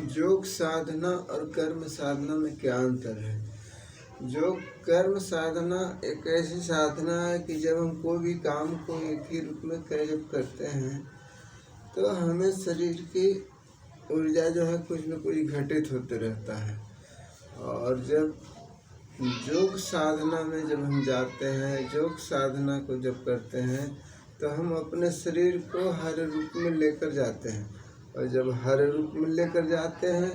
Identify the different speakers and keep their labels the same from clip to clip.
Speaker 1: योग साधना और कर्म साधना में क्या अंतर है? योग कर्म साधना एक ऐसी साधना है कि जब हम कोई भी काम को एक ही रूप में जब करते हैं तो हमें शरीर की ऊर्जा जो है कुछ न कुछ घटित होते रहता है। और जब योग साधना में जब हम जाते हैं, योग साधना को जब करते हैं तो हम अपने शरीर को हर रूप में लेकर जाते हैं। और जब हर रूप में लेकर जाते हैं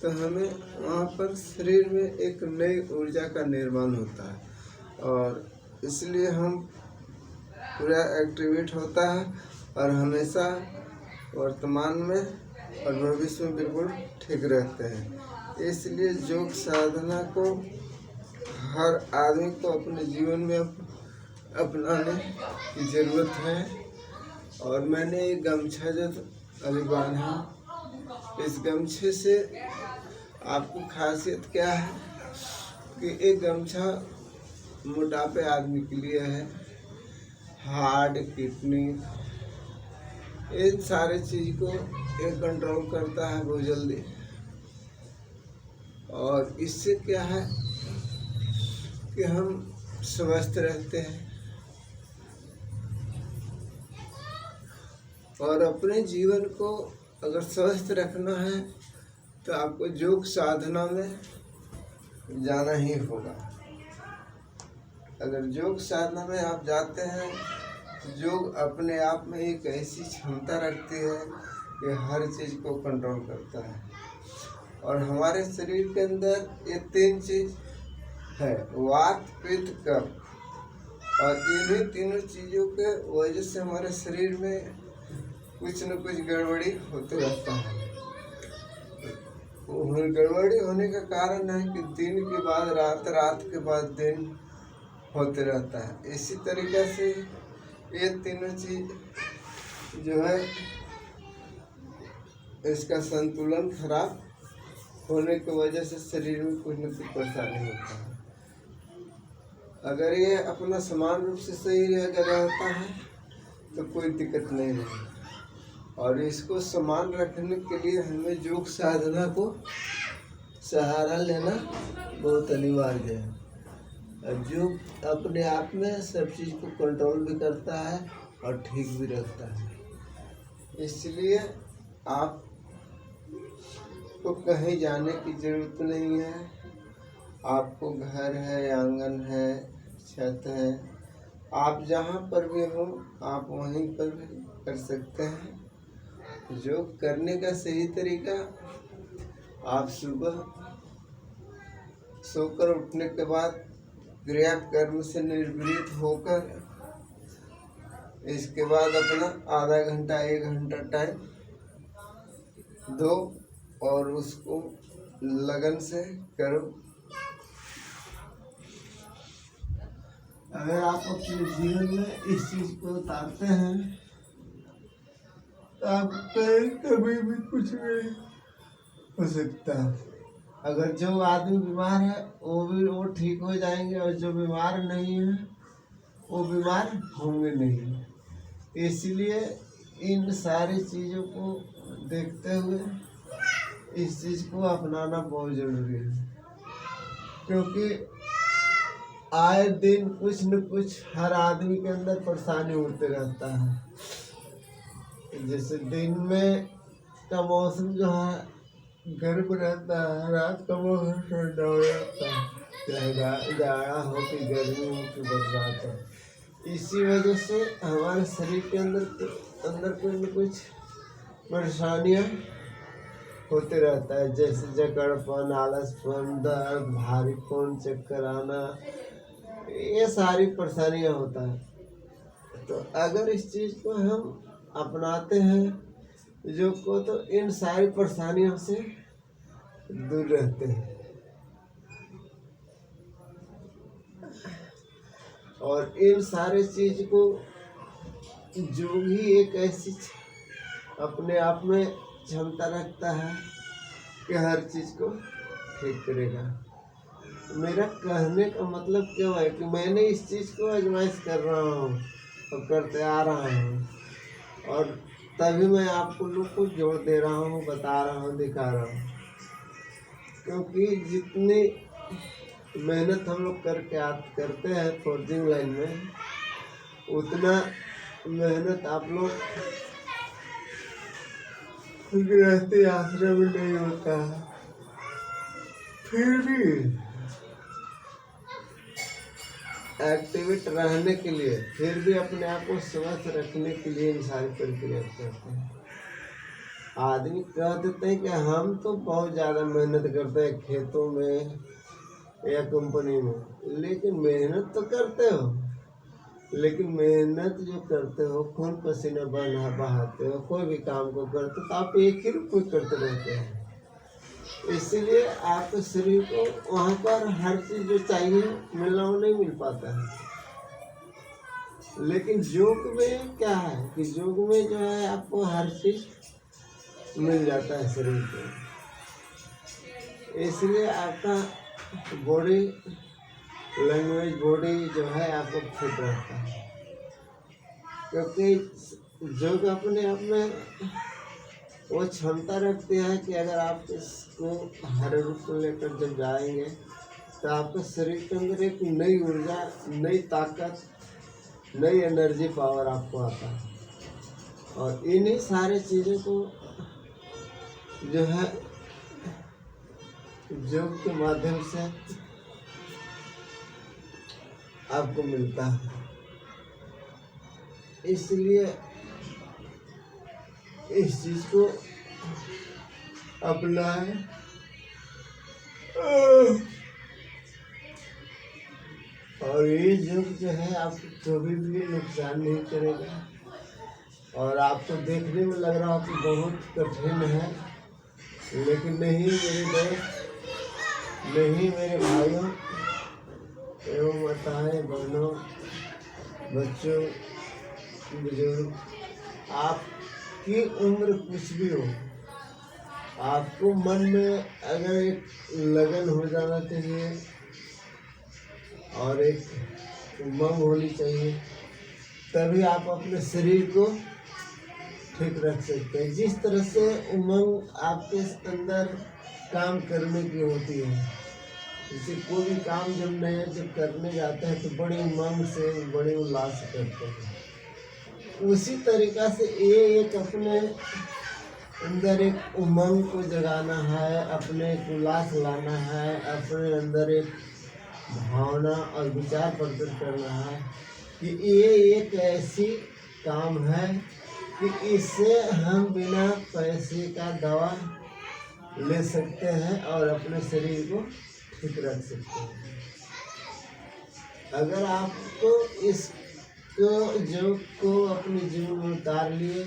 Speaker 1: तो हमें वहाँ पर शरीर में एक नई ऊर्जा का निर्माण होता है और इसलिए हम पूरा एक्टिवेट होता है और हमेशा वर्तमान में और भविष्य में बिल्कुल ठीक रहते हैं। इसलिए योग साधना को हर आदमी को अपने जीवन में अपनाने की ज़रूरत है। और मैंने ये गमछा जो अभी बांधा, इस गमछे से आपको खासियत क्या है कि एक गमछा मोटापे आदमी के लिए है, हार्ट, किडनी, इन सारे चीज़ को ये कंट्रोल करता है बहुत जल्दी। और इससे क्या है कि हम स्वस्थ रहते हैं। और अपने जीवन को अगर स्वस्थ रखना है तो आपको योग साधना में जाना ही होगा। अगर योग साधना में आप जाते हैं तो योग अपने आप में एक ऐसी क्षमता रखती है कि हर चीज़ को कंट्रोल करता है। और हमारे शरीर के अंदर ये 3 चीज़ है, वात, पित्त, कफ। और इन्हीं तीनों चीज़ों के वजह से हमारे शरीर में कुछ न कुछ गड़बड़ी होते रहता है। गड़बड़ी होने का कारण है कि दिन के बाद रात, रात के बाद दिन होते रहता है। इसी तरीके से ये तीनों चीज जो है इसका संतुलन खराब होने की वजह से शरीर में कुछ न कुछ परेशानी होता है। अगर ये अपना समान रूप से सही रहता है तो कोई दिक्कत नहीं है। और इसको समान रखने के लिए हमें योग साधना को सहारा लेना बहुत अनिवार्य है। और योग अपने आप में सब चीज़ को कंट्रोल भी करता है और ठीक भी रखता है। इसलिए आप को कहीं जाने की ज़रूरत नहीं है। आपको घर है, आंगन है, छत है, आप जहाँ पर भी हो आप वहीं पर भी कर सकते हैं। योग करने का सही तरीका, आप सुबह सोकर उठने के बाद क्रिया कर्म से निवृत्त होकर इसके बाद अपना आधा घंटा 1 घंटा टाइम दो और उसको लगन से करो। अगर आप अपने जीवन में इस चीज़ को उतारते हैं तो आप कभी भी कुछ नहीं हो सकता। अगर जो आदमी बीमार है वो ठीक हो जाएंगे और जो बीमार नहीं है वो बीमार होंगे नहीं। इसलिए इन सारी चीज़ों को देखते हुए इस चीज़ को अपनाना बहुत ज़रूरी है। क्योंकि आए दिन कुछ न कुछ हर आदमी के अंदर परेशानी होते रहता है। जैसे दिन में का मौसम जो है गर्म रहता है, रात का मौसम ठंडा हो जाता है, चाहे जाड़ा हो कि गर्मी हो कि बरसात हो। इसी वजह से हमारे शरीर के अंदर कुछ न कुछ परेशानियाँ होते रहता है। जैसे जकड़पन, आलसपन, दर्द, भारीपन, चक्कर आना, ये सारी परेशानियाँ होता है। तो अगर इस चीज़ को हम अपनाते हैं योग को तो इन सारी परेशानियों से दूर रहते हैं। और इन सारे चीज को योग ही एक ऐसी अपने आप में क्षमता रखता है कि हर चीज को ठीक करेगा। मेरा कहने का मतलब क्यों है कि मैंने इस चीज को आजमाइश कर रहा हूँ और करते आ रहा हूँ। और तभी मैं आपको लोग को जोड़ दे रहा हूँ, बता रहा हूँ, दिखा रहा हूँ। क्योंकि जितनी मेहनत हम लोग करते हैं फोर्जिंग लाइन में, उतना मेहनत आप लोग गृहस्थी आश्रम में नहीं होता है। फिर भी एक्टिवेट रहने के लिए, फिर भी अपने आप को स्वस्थ रखने के लिए इन सारी प्रक्रिया करते हैं। आदमी कह देते हैं कि हम तो बहुत ज़्यादा मेहनत करते हैं खेतों में या कंपनी में, लेकिन मेहनत तो करते हो, लेकिन मेहनत जो करते हो, खून पसीना बहाते हो, कोई भी काम को करते हो, तो आप एक ही रूप में करते रहते हैं। इसीलिए आपके शरीर को वहाँ पर हर चीज़ जो चाहिए मिलना वो नहीं मिल पाता है। लेकिन योग में क्या है कि योग में जो है आपको हर चीज़ मिल जाता है शरीर को। इसलिए आपका बॉडी लैंग्वेज, बॉडी जो है आपको फिट रहता है। क्योंकि योग अपने आप में वो क्षमता रखती है कि अगर आप इसको हर रूप को लेकर जब जाएंगे तो आपके शरीर के अंदर एक नई ऊर्जा, नई ताकत, नई एनर्जी पावर आपको आता है। और इन्हीं सारे चीज़ों को जो है योग के माध्यम से आपको मिलता है। इसलिए इस चीज को अपनाएं और ये योग जो है आपको कभी भी नुकसान नहीं करेगा। और आपको देखने में लग रहा हो कि बहुत कठिन है, लेकिन नहीं मेरे दोस्त, नहीं मेरे भाइयों एवं माताएं, बहनों, बच्चों, बुजुर्ग, आपकी उम्र कुछ भी हो, आपको मन में अगर एक लगन हो जाना चाहिए और एक उमंग होनी चाहिए, तभी आप अपने शरीर को ठीक रख सकते हैं। जिस तरह से उमंग आपके अंदर काम करने की होती है, जैसे कोई भी काम जब करने जाते हैं तो बड़ी उमंग से, बड़ी उल्लास से करते हैं। उसी तरीका से ये एक अपने अंदर एक उमंग को जगाना है, अपने एक उल्लास लाना है, अपने अंदर एक भावना और विचार प्रकट करना है कि ये एक ऐसी काम है कि इससे हम बिना पैसे का दवा ले सकते हैं और अपने शरीर को ठीक रख सकते हैं। अगर आपको इसको योग को अपने जीवन में उतार लिए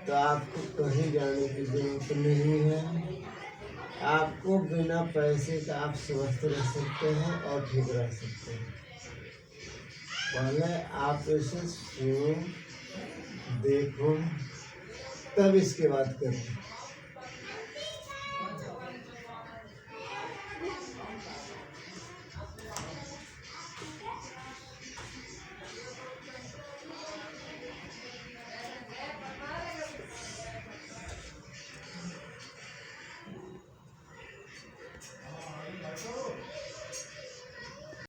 Speaker 1: तो आपको कहीं जाने की जरूरत नहीं है। आपको बिना पैसे का आप स्वस्थ रह सकते हैं और ठीक रह सकते हैं। पहले आप इसे सुनो, देखो, तब इसके बाद करें।